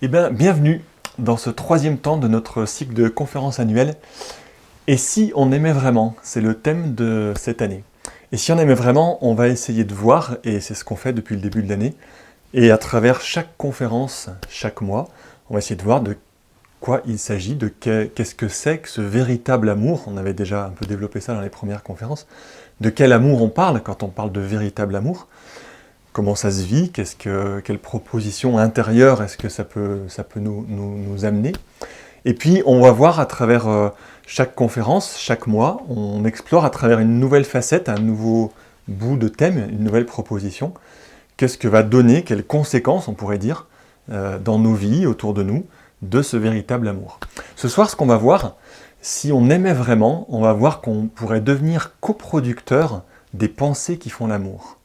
Eh bien, bienvenue dans ce troisième temps de notre cycle de conférences annuelles. Et si on aimait vraiment, c'est le thème de cette année. Et si on aimait vraiment, on va essayer de voir, et c'est ce qu'on fait depuis le début de l'année, et à travers chaque conférence, chaque mois, on va essayer de voir de quoi il s'agit, de qu'est-ce que c'est que ce véritable amour. On avait déjà un peu développé ça dans les premières conférences. De quel amour on parle quand on parle de véritable amour? Comment ça se vit? Quelle proposition intérieure est-ce que ça peut nous amener? Et puis, on va voir à travers chaque conférence, chaque mois, on explore à travers une nouvelle facette, un nouveau bout de thème, une nouvelle proposition. Qu'est-ce que va donner, quelles conséquences, on pourrait dire, dans nos vies, autour de nous, de ce véritable amour. Ce soir, ce qu'on va voir, si on aimait vraiment, on va voir qu'on pourrait devenir coproducteur des pensées qui font l'amour.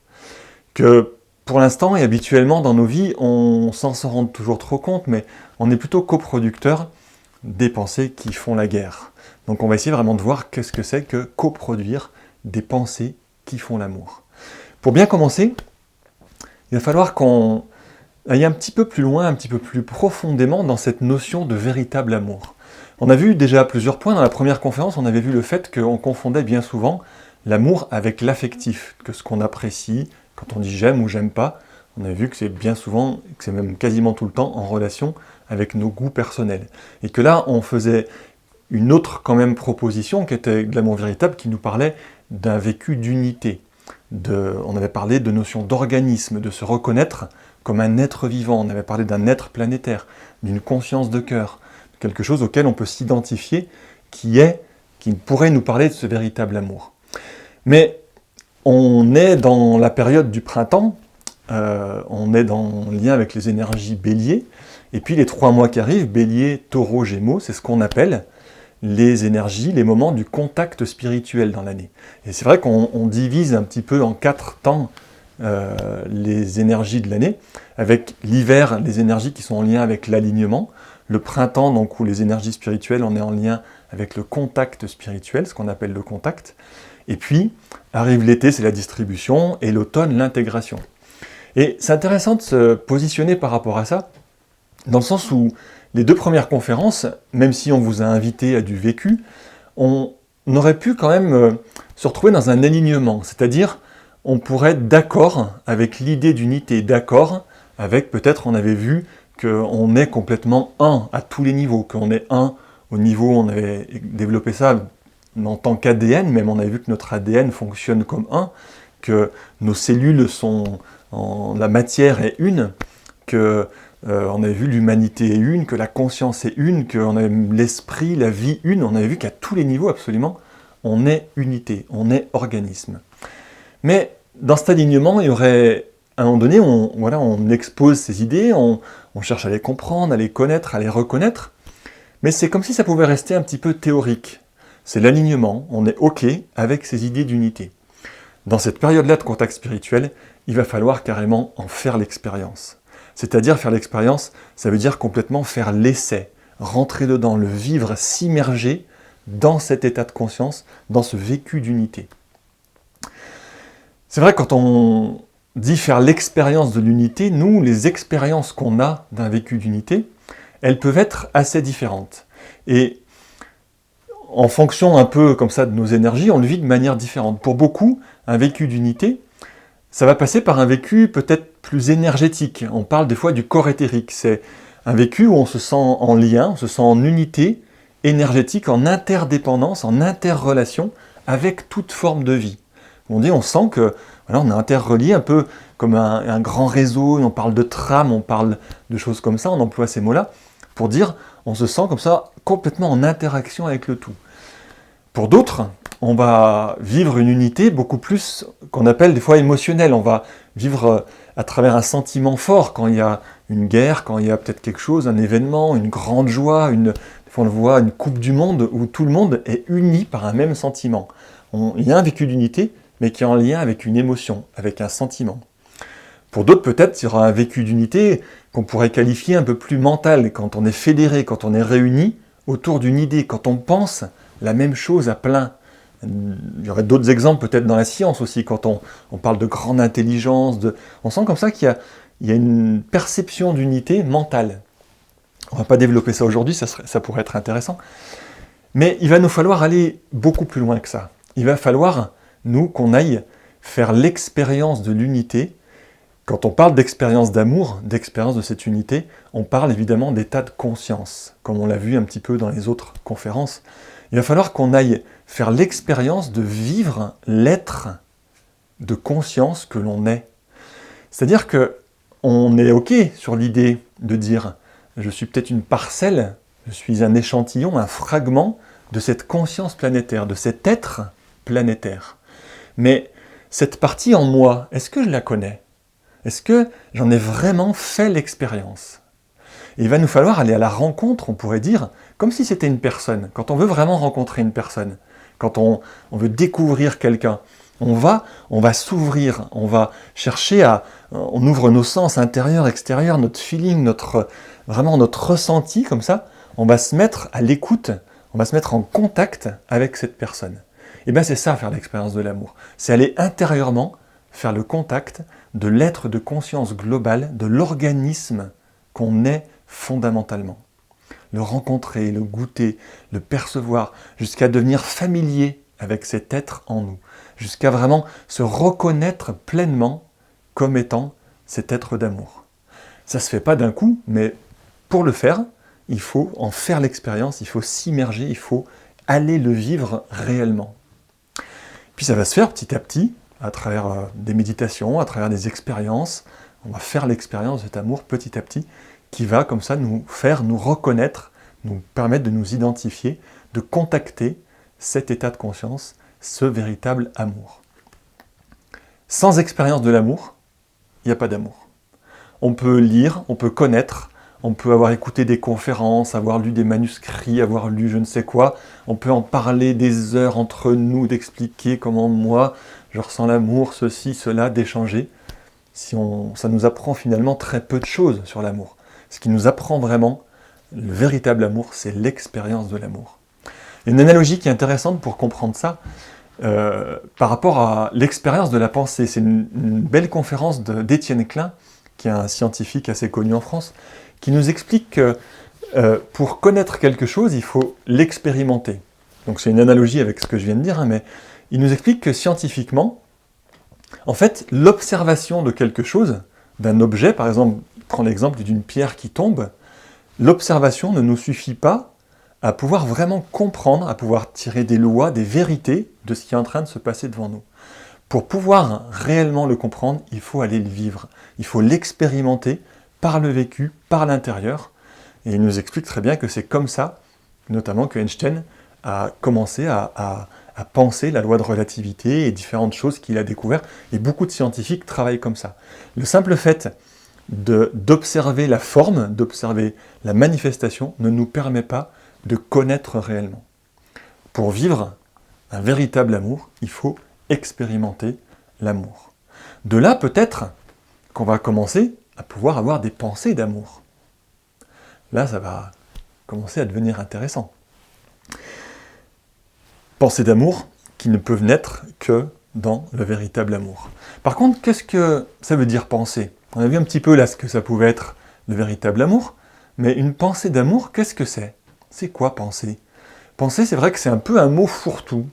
Que pour l'instant et habituellement dans nos vies, on s'en rend toujours trop compte, mais on est plutôt coproducteur des pensées qui font la guerre. Donc on va essayer vraiment de voir qu'est-ce que c'est que coproduire des pensées qui font l'amour. Pour bien commencer, il va falloir qu'on aille un petit peu plus loin, un petit peu plus profondément dans cette notion de véritable amour. On a vu déjà plusieurs points dans la première conférence, on avait vu le fait qu'on confondait bien souvent l'amour avec l'affectif, que ce qu'on apprécie, quand on dit j'aime ou j'aime pas, on a vu que c'est bien souvent, que c'est même quasiment tout le temps en relation avec nos goûts personnels. Et que là, on faisait une autre quand même proposition qui était de l'amour véritable, qui nous parlait d'un vécu d'unité. On avait parlé de notion d'organisme, de se reconnaître comme un être vivant. On avait parlé d'un être planétaire, d'une conscience de cœur, quelque chose auquel on peut s'identifier, qui pourrait nous parler de ce véritable amour. Mais on est dans la période du printemps, on est en lien avec les énergies bélier, et puis les 3 mois qui arrivent, bélier, taureau, gémeaux, c'est ce qu'on appelle les énergies, les moments du contact spirituel dans l'année. Et c'est vrai qu'on divise un petit peu en 4 temps les énergies de l'année, avec l'hiver, les énergies qui sont en lien avec l'alignement, le printemps, donc où les énergies spirituelles, on est en lien avec le contact spirituel, ce qu'on appelle le contact, et puis arrive l'été, c'est la distribution, et l'automne, l'intégration. Et c'est intéressant de se positionner par rapport à ça, dans le sens où les 2 premières conférences, même si on vous a invité à du vécu, on aurait pu quand même se retrouver dans un alignement, c'est-à-dire on pourrait être d'accord avec l'idée d'unité, d'accord avec peut-être on avait vu qu'on est complètement un à tous les niveaux, qu'on est un au niveau, on avait développé ça en tant qu'ADN, même on avait vu que notre ADN fonctionne comme un, que nos cellules sont la matière est une, que on avait vu l'humanité est une, que la conscience est une, qu'on a l'esprit, la vie une, on avait vu qu'à tous les niveaux absolument, on est unité, on est organisme. Mais dans cet alignement, il y aurait, à un moment donné, on expose ces idées, on cherche à les comprendre, à les connaître, à les reconnaître, mais c'est comme si ça pouvait rester un petit peu théorique. C'est l'alignement, on est OK avec ces idées d'unité. Dans cette période-là de contact spirituel, il va falloir carrément en faire l'expérience. C'est-à-dire faire l'expérience, ça veut dire complètement faire l'essai, rentrer dedans, le vivre, s'immerger dans cet état de conscience, dans ce vécu d'unité. C'est vrai, quand on dit faire l'expérience de l'unité, nous, les expériences qu'on a d'un vécu d'unité, elles peuvent être assez différentes. Et en fonction un peu comme ça de nos énergies, on le vit de manière différente. Pour beaucoup, un vécu d'unité, ça va passer par un vécu peut-être plus énergétique. On parle des fois du corps éthérique. C'est un vécu où on se sent en lien, on se sent en unité énergétique, en interdépendance, en interrelation avec toute forme de vie. On sent que voilà, on est interrelié un peu comme un grand réseau, on parle de trame, on parle de choses comme ça, on emploie ces mots-là, pour dire on se sent comme ça complètement en interaction avec le tout. Pour d'autres, on va vivre une unité beaucoup plus qu'on appelle des fois émotionnelle. On va vivre à travers un sentiment fort quand il y a une guerre, quand il y a peut-être quelque chose, un événement, une grande joie, des fois on le voit, une coupe du monde où tout le monde est uni par un même sentiment. Il y a un vécu d'unité, mais qui est en lien avec une émotion, avec un sentiment. Pour d'autres, peut-être, il y aura un vécu d'unité qu'on pourrait qualifier un peu plus mental, quand on est fédéré, quand on est réuni autour d'une idée, quand on pense la même chose à plein. Il y aurait d'autres exemples peut-être dans la science aussi, quand on parle de grande intelligence, on sent comme ça qu'il y a une perception d'unité mentale. On ne va pas développer ça aujourd'hui, ça pourrait être intéressant. Mais il va nous falloir aller beaucoup plus loin que ça. Il va falloir, nous, qu'on aille faire l'expérience de l'unité. Quand on parle d'expérience d'amour, d'expérience de cette unité, on parle évidemment d'état de conscience, comme on l'a vu un petit peu dans les autres conférences. Il va falloir qu'on aille faire l'expérience de vivre l'être de conscience que l'on est. C'est-à-dire qu'on est OK sur l'idée de dire « je suis peut-être une parcelle, je suis un échantillon, un fragment de cette conscience planétaire, de cet être planétaire. » Mais cette partie en moi, est-ce que je la connais ? Est-ce que j'en ai vraiment fait l'expérience ? Et il va nous falloir aller à la rencontre, on pourrait dire, comme si c'était une personne. Quand on veut vraiment rencontrer une personne, quand on veut découvrir quelqu'un, on va s'ouvrir, on va chercher on ouvre nos sens intérieurs, extérieurs, notre feeling, vraiment notre ressenti, comme ça, on va se mettre à l'écoute, on va se mettre en contact avec cette personne. Et bien c'est ça, faire l'expérience de l'amour. C'est aller intérieurement faire le contact de l'être de conscience globale, de l'organisme qu'on est fondamentalement. Le rencontrer, le goûter, le percevoir, jusqu'à devenir familier avec cet être en nous, jusqu'à vraiment se reconnaître pleinement comme étant cet être d'amour. Ça ne se fait pas d'un coup, mais pour le faire, il faut en faire l'expérience, il faut s'immerger, il faut aller le vivre réellement. Puis ça va se faire petit à petit, à travers des méditations, à travers des expériences. On va faire l'expérience de cet amour petit à petit, qui va comme ça nous faire nous reconnaître, nous permettre de nous identifier, de contacter cet état de conscience, ce véritable amour. Sans expérience de l'amour, il n'y a pas d'amour. On peut lire, on peut connaître, on peut avoir écouté des conférences, avoir lu des manuscrits, avoir lu je ne sais quoi, on peut en parler des heures entre nous, d'expliquer comment moi je ressens l'amour, ceci, cela, d'échanger. Ça nous apprend finalement très peu de choses sur l'amour. Ce qui nous apprend vraiment, le véritable amour, c'est l'expérience de l'amour. Une analogie qui est intéressante pour comprendre ça, par rapport à l'expérience de la pensée. C'est une belle conférence d'Étienne Klein, qui est un scientifique assez connu en France, qui nous explique que pour connaître quelque chose, il faut l'expérimenter. Donc c'est une analogie avec ce que je viens de dire, mais il nous explique que scientifiquement, en fait, l'observation de quelque chose, d'un objet, par exemple, prends l'exemple d'une pierre qui tombe, l'observation ne nous suffit pas à pouvoir vraiment comprendre, à pouvoir tirer des lois, des vérités de ce qui est en train de se passer devant nous. Pour pouvoir réellement le comprendre, il faut aller le vivre, il faut l'expérimenter par le vécu, par l'intérieur. Et il nous explique très bien que c'est comme ça, notamment que Einstein a commencé à penser la loi de relativité et différentes choses qu'il a découvertes. Et beaucoup de scientifiques travaillent comme ça. Le simple fait d'observer la forme, d'observer la manifestation, ne nous permet pas de connaître réellement. Pour vivre un véritable amour, il faut expérimenter l'amour. De là, peut-être qu'on va commencer à pouvoir avoir des pensées d'amour. Là, ça va commencer à devenir intéressant. Pensées d'amour qui ne peuvent naître que dans le véritable amour. Par contre, qu'est-ce que ça veut dire penser ? On a vu un petit peu là ce que ça pouvait être le véritable amour, mais une pensée d'amour, qu'est-ce que c'est ? C'est quoi penser ? Penser, c'est vrai que c'est un peu un mot fourre-tout.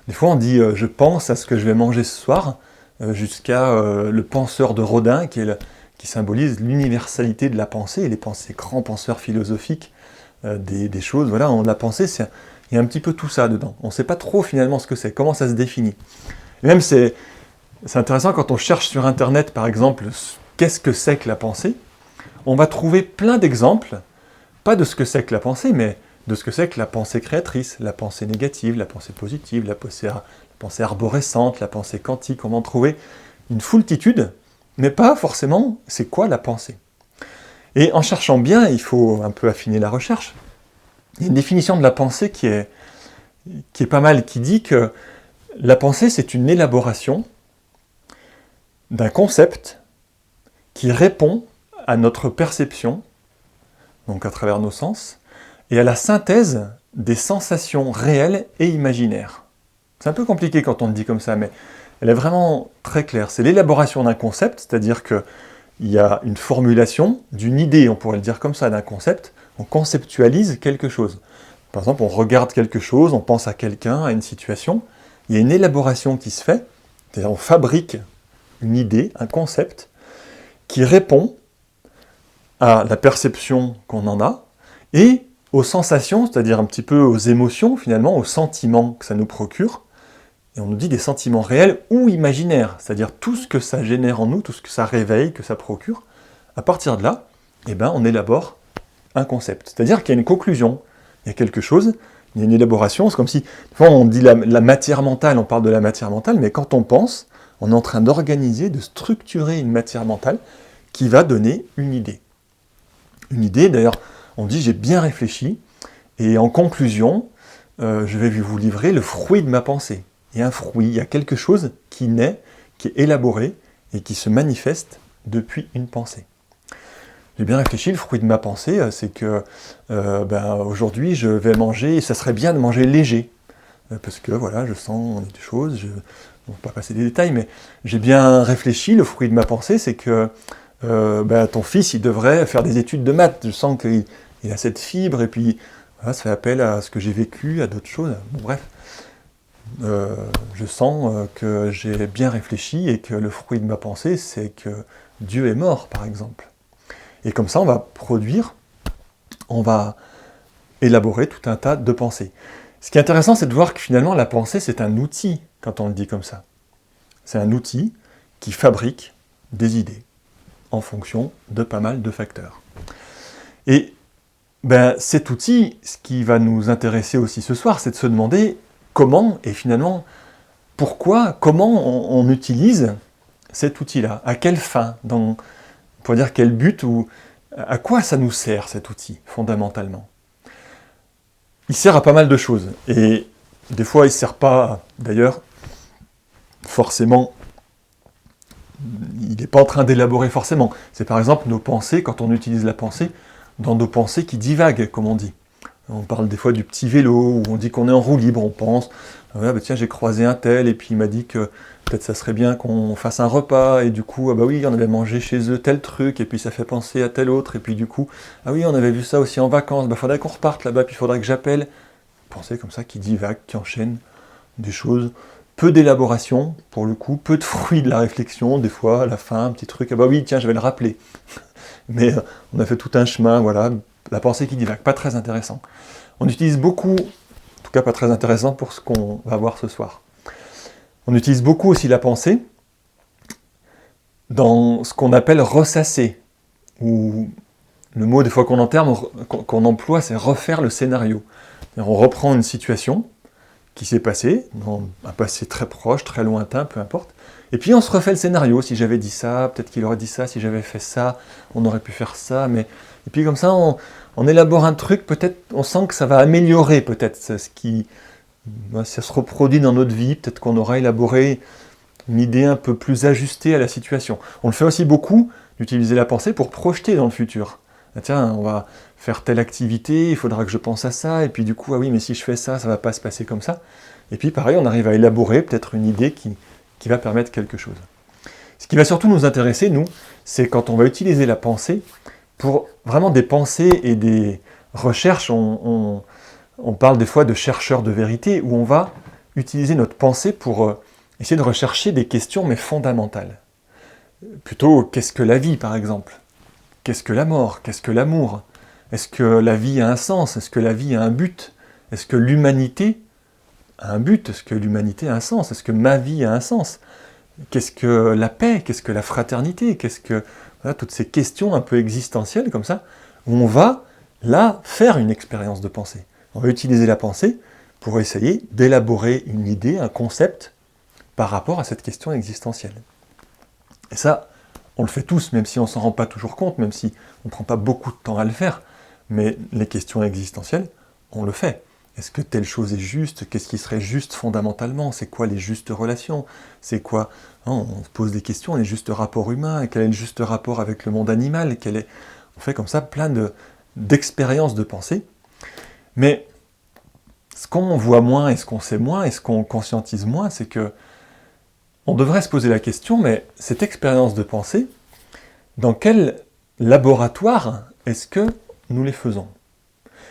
Des fois, on dit « je pense à ce que je vais manger ce soir », jusqu'à le penseur de Rodin, qui symbolise l'universalité de la pensée, et les grands penseurs philosophiques des choses. Voilà, la pensée, il y a un petit peu tout ça dedans. On ne sait pas trop finalement ce que c'est, comment ça se définit. Et même c'est intéressant quand on cherche sur Internet, par exemple, qu'est-ce que c'est que la pensée ? On va trouver plein d'exemples, pas de ce que c'est que la pensée, mais de ce que c'est que la pensée créatrice, la pensée négative, la pensée positive, la pensée arborescente, la pensée quantique. On va en trouver une foultitude, mais pas forcément c'est quoi la pensée. Et en cherchant bien, il faut un peu affiner la recherche. Il y a une définition de la pensée qui est pas mal, qui dit que la pensée, c'est une élaboration d'un concept qui répond à notre perception, donc à travers nos sens, et à la synthèse des sensations réelles et imaginaires. C'est un peu compliqué quand on le dit comme ça, mais elle est vraiment très claire. C'est l'élaboration d'un concept, c'est-à-dire qu'il y a une formulation d'une idée, on pourrait le dire comme ça, d'un concept, on conceptualise quelque chose. Par exemple, on regarde quelque chose, on pense à quelqu'un, à une situation, il y a une élaboration qui se fait, c'est-à-dire on fabrique une idée, un concept, qui répond à la perception qu'on en a, et aux sensations, c'est-à-dire un petit peu aux émotions finalement, aux sentiments que ça nous procure, et on nous dit des sentiments réels ou imaginaires, c'est-à-dire tout ce que ça génère en nous, tout ce que ça réveille, que ça procure, à partir de là, on élabore un concept. C'est-à-dire qu'il y a une conclusion, il y a quelque chose, il y a une élaboration, c'est comme si, des fois on dit la matière mentale, on parle de la matière mentale, mais quand on pense, on est en train d'organiser, de structurer une matière mentale qui va donner une idée. Une idée, d'ailleurs, on dit j'ai bien réfléchi, et en conclusion, je vais vous livrer le fruit de ma pensée. Il y a un fruit, il y a quelque chose qui naît, qui est élaboré, et qui se manifeste depuis une pensée. J'ai bien réfléchi, le fruit de ma pensée, c'est que aujourd'hui je vais manger, et ça serait bien de manger léger. Parce que voilà, je sens des choses, je ne vais pas passer des détails, mais j'ai bien réfléchi, le fruit de ma pensée, c'est que ton fils, il devrait faire des études de maths. Je sens qu'il a cette fibre, et puis voilà, ça fait appel à ce que j'ai vécu, à d'autres choses. Bon, bref, je sens que j'ai bien réfléchi, et que le fruit de ma pensée, c'est que Dieu est mort, par exemple. Et comme ça, on va produire, on va élaborer tout un tas de pensées. Ce qui est intéressant, c'est de voir que finalement, la pensée, c'est un outil, quand on le dit comme ça. C'est un outil qui fabrique des idées, en fonction de pas mal de facteurs. Et cet outil, ce qui va nous intéresser aussi ce soir, c'est de se demander comment, et finalement, pourquoi, comment on utilise cet outil-là, à quelle fin, on pourrait dire quel but, ou à quoi ça nous sert cet outil, fondamentalement. Il sert à pas mal de choses, et des fois il ne sert pas, d'ailleurs, forcément, il n'est pas en train d'élaborer forcément. C'est par exemple nos pensées, quand on utilise la pensée, dans nos pensées qui divaguent, comme on dit. On parle des fois du petit vélo, où on dit qu'on est en roue libre, on pense, tiens, j'ai croisé un tel, et puis il m'a dit que peut-être ça serait bien qu'on fasse un repas, et du coup, oui, on avait mangé chez eux tel truc, et puis ça fait penser à tel autre, et puis du coup, oui, on avait vu ça aussi en vacances, faudrait qu'on reparte là-bas, puis il faudrait que j'appelle. Pensées comme ça qui divaguent, qui enchaînent des choses, peu d'élaboration, pour le coup, peu de fruits de la réflexion, des fois, à la fin, un petit truc, oui, tiens, je vais le rappeler. Mais on a fait tout un chemin, voilà, la pensée qui divague, pas très intéressant. On utilise beaucoup, en tout cas pas très intéressant pour ce qu'on va voir ce soir. On utilise beaucoup aussi la pensée dans ce qu'on appelle ressasser, ou le mot des fois qu'on emploie, c'est refaire le scénario. On reprend une situation qui s'est passée, dans un passé très proche, très lointain, peu importe, et puis on se refait le scénario. Si j'avais dit ça, peut-être qu'il aurait dit ça, si j'avais fait ça, on aurait pu faire ça, mais... Et puis comme ça, on élabore un truc, peut-être, on sent que ça va améliorer peut-être ce qui... ça se reproduit dans notre vie, peut-être qu'on aura élaboré une idée un peu plus ajustée à la situation. On le fait aussi beaucoup, d'utiliser la pensée pour projeter dans le futur. Tiens, on va faire telle activité, il faudra que je pense à ça, et puis du coup, oui, mais si je fais ça, ça va pas se passer comme ça. Et puis pareil, on arrive à élaborer peut-être une idée qui va permettre quelque chose. Ce qui va surtout nous intéresser, nous, c'est quand on va utiliser la pensée pour vraiment des pensées et des recherches. On parle des fois de chercheurs de vérité, où on va utiliser notre pensée pour essayer de rechercher des questions, mais fondamentales. Plutôt, qu'est-ce que la vie, par exemple ? Qu'est-ce que la mort ? Qu'est-ce que l'amour ? Est-ce que la vie a un sens ? Est-ce que la vie a un but ? Est-ce que l'humanité a un but ? Est-ce que l'humanité a un sens ? Est-ce que ma vie a un sens ? Qu'est-ce que la paix ? Qu'est-ce que la fraternité ? Qu'est-ce que... Voilà, toutes ces questions un peu existentielles comme ça, où on va, là, faire une expérience de pensée. On va utiliser la pensée pour essayer d'élaborer une idée, un concept, par rapport à cette question existentielle. Et ça, on le fait tous, même si on ne s'en rend pas toujours compte, même si on ne prend pas beaucoup de temps à le faire, mais les questions existentielles, on le fait. Est-ce que telle chose est juste ? Qu'est-ce qui serait juste fondamentalement ? C'est quoi les justes relations ? C'est quoi ? On se pose des questions, les justes rapports humains, quel est le juste rapport avec le monde animal ? On fait comme ça plein d'expériences de pensée. Mais ce qu'on voit moins, et ce qu'on sait moins, et ce qu'on conscientise moins, c'est que on devrait se poser la question, mais cette expérience de pensée, dans quel laboratoire est-ce que nous les faisons ?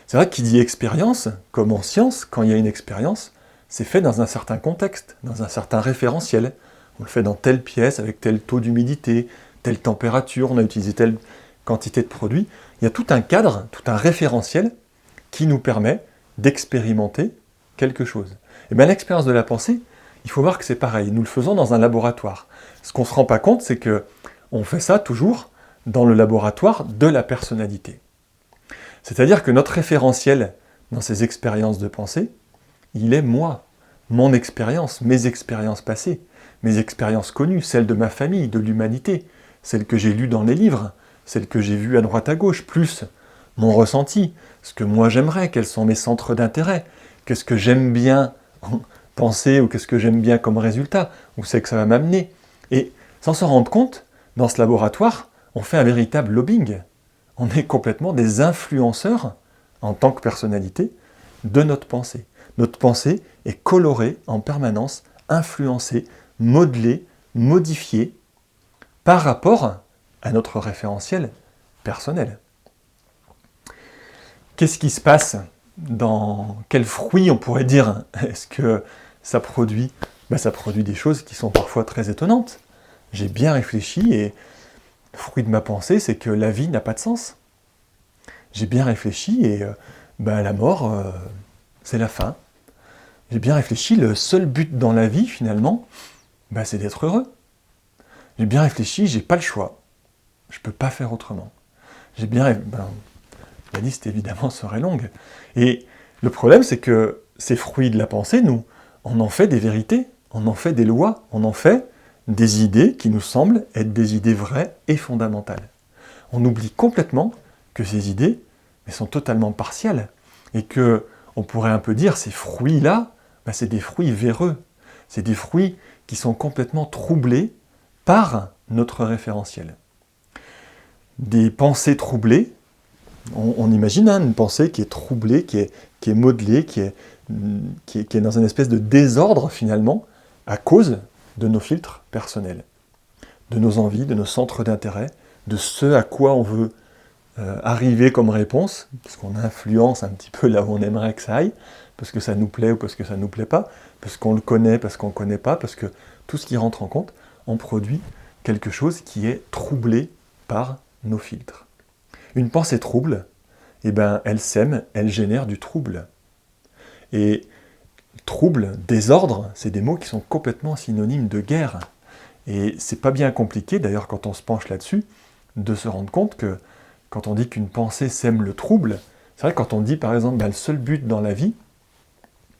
C'est vrai qu'il dit expérience, comme en science, quand il y a une expérience, c'est fait dans un certain contexte, dans un certain référentiel. On le fait dans telle pièce, avec tel taux d'humidité, telle température, on a utilisé telle quantité de produit. Il y a tout un cadre, tout un référentiel qui nous permet d'expérimenter quelque chose. Et bien l'expérience de la pensée, il faut voir que c'est pareil. Nous le faisons dans un laboratoire. Ce qu'on ne se rend pas compte, c'est qu'on fait ça toujours dans le laboratoire de la personnalité. C'est-à-dire que notre référentiel dans ces expériences de pensée, il est moi, mon expérience, mes expériences passées, mes expériences connues, celles de ma famille, de l'humanité, celles que j'ai lues dans les livres, celles que j'ai vues à droite à gauche, plus mon ressenti, ce que moi j'aimerais, quels sont mes centres d'intérêt, qu'est-ce que j'aime bien penser ou qu'est-ce que j'aime bien comme résultat, où c'est que ça va m'amener. Et sans s'en rendre compte, dans ce laboratoire, on fait un véritable lobbying. On est complètement des influenceurs, en tant que personnalité, de notre pensée. Notre pensée est colorée en permanence, influencée, modelée, modifiée, par rapport à notre référentiel personnel. Qu'est-ce qui se passe dans quels fruits on pourrait dire est-ce que ça produit? Ça produit des choses qui sont parfois très étonnantes. J'ai bien réfléchi et le fruit de ma pensée, c'est que la vie n'a pas de sens. J'ai bien réfléchi et la mort, c'est la fin. J'ai bien réfléchi, le seul but dans la vie, finalement, c'est d'être heureux. J'ai bien réfléchi, j'ai pas le choix. Je peux pas faire autrement. J'ai bien la liste, évidemment, serait longue. Et le problème, c'est que ces fruits de la pensée, nous, on en fait des vérités, on en fait des lois, on en fait des idées qui nous semblent être des idées vraies et fondamentales. On oublie complètement que ces idées sont totalement partielles et que on pourrait un peu dire ces fruits-là, c'est des fruits véreux. C'est des fruits qui sont complètement troublés par notre référentiel. Des pensées troublées, on imagine une pensée qui est troublée, qui est modelée, qui est dans une espèce de désordre finalement, à cause de nos filtres personnels, de nos envies, de nos centres d'intérêt, de ce à quoi on veut arriver comme réponse, parce qu'on influence un petit peu là où on aimerait que ça aille, parce que ça nous plaît ou parce que ça ne nous plaît pas, parce qu'on le connaît, parce qu'on ne connaît pas, parce que tout ce qui rentre en compte, on produit quelque chose qui est troublé par nos filtres. Une pensée trouble, elle sème, elle génère du trouble. Et trouble, désordre, c'est des mots qui sont complètement synonymes de guerre. Et c'est pas bien compliqué, d'ailleurs quand on se penche là-dessus, de se rendre compte que quand on dit qu'une pensée sème le trouble, c'est vrai que quand on dit par exemple le seul but dans la vie,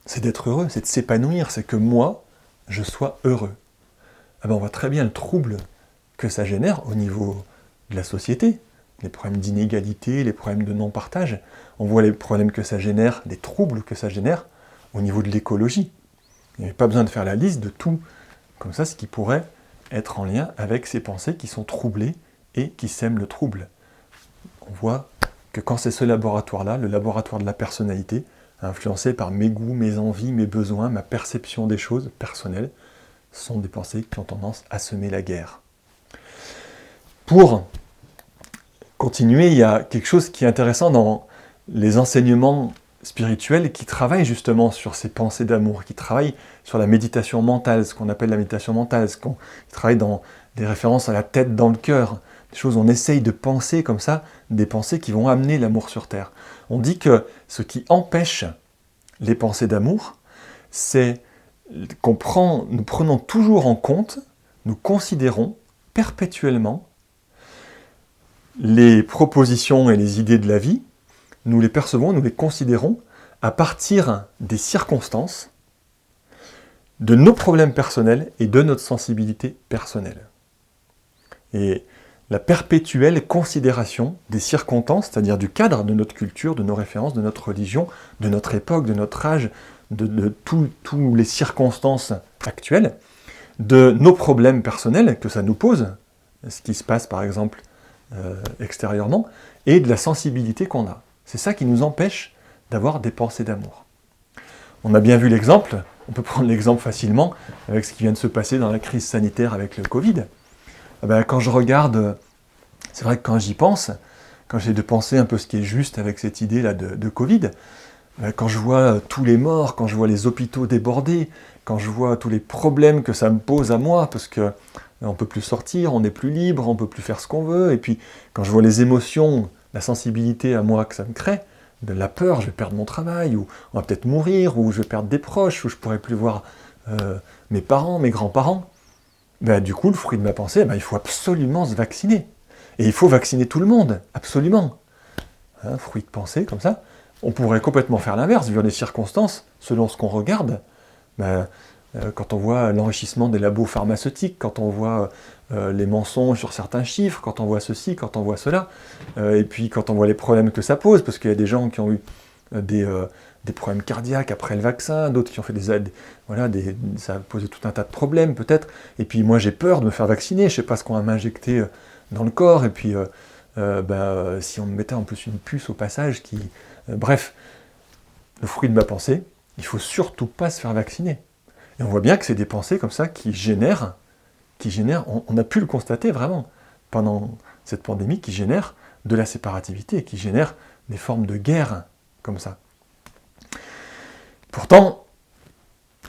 c'est d'être heureux, c'est de s'épanouir, c'est que moi, je sois heureux. On voit très bien le trouble que ça génère au niveau de la société, les problèmes d'inégalité, les problèmes de non-partage, on voit les problèmes que ça génère, les troubles que ça génère au niveau de l'écologie. Il n'y a pas besoin de faire la liste de tout, comme ça, ce qui pourrait être en lien avec ces pensées qui sont troublées et qui sèment le trouble. On voit que quand c'est ce laboratoire-là, le laboratoire de la personnalité, influencé par mes goûts, mes envies, mes besoins, ma perception des choses personnelles, sont des pensées qui ont tendance à semer la guerre. Pour continuer, il y a quelque chose qui est intéressant dans les enseignements spirituels qui travaillent justement sur ces pensées d'amour, qui travaillent sur la méditation mentale, ce qu'on appelle la méditation mentale, qui travaillent dans des références à la tête dans le cœur, des choses où on essaye de penser comme ça, des pensées qui vont amener l'amour sur terre. On dit que ce qui empêche les pensées d'amour, c'est nous prenons toujours en compte, nous considérons perpétuellement les propositions et les idées de la vie, nous les percevons, nous les considérons à partir des circonstances, de nos problèmes personnels et de notre sensibilité personnelle. Et la perpétuelle considération des circonstances, c'est-à-dire du cadre de notre culture, de nos références, de notre religion, de notre époque, de notre âge, de toutes les circonstances actuelles, de nos problèmes personnels que ça nous pose, ce qui se passe par exemple extérieurement, et de la sensibilité qu'on a. C'est ça qui nous empêche d'avoir des pensées d'amour. On a bien vu l'exemple, on peut prendre l'exemple facilement avec ce qui vient de se passer dans la crise sanitaire avec le Covid. Quand je regarde, c'est vrai que quand j'y pense, quand j'essaie de penser un peu ce qui est juste avec cette idée-là de Covid, quand je vois tous les morts, quand je vois les hôpitaux débordés, quand je vois tous les problèmes que ça me pose à moi, parce que on ne peut plus sortir, on n'est plus libre, on ne peut plus faire ce qu'on veut, et puis quand je vois les émotions, la sensibilité à moi que ça me crée, de la peur, je vais perdre mon travail, ou on va peut-être mourir, ou je vais perdre des proches, ou je ne pourrai plus voir mes parents, mes grands-parents, du coup, le fruit de ma pensée, il faut absolument se vacciner. Et il faut vacciner tout le monde, absolument. Fruit de pensée, comme ça. On pourrait complètement faire l'inverse, vu les circonstances, selon ce qu'on regarde. Quand on voit l'enrichissement des labos pharmaceutiques, quand on voit les mensonges sur certains chiffres, quand on voit ceci, quand on voit cela, et puis quand on voit les problèmes que ça pose, parce qu'il y a des gens qui ont eu des problèmes cardiaques après le vaccin, d'autres qui ont fait ça a posé tout un tas de problèmes peut-être, et puis moi j'ai peur de me faire vacciner, je ne sais pas ce qu'on va m'injecter dans le corps, et puis si on me mettait en plus une puce au passage qui... bref, le fruit de ma pensée, il ne faut surtout pas se faire vacciner. Et on voit bien que c'est des pensées comme ça qui génèrent, on a pu le constater vraiment, pendant cette pandémie, qui génèrent de la séparativité, qui génèrent des formes de guerre, comme ça. Pourtant,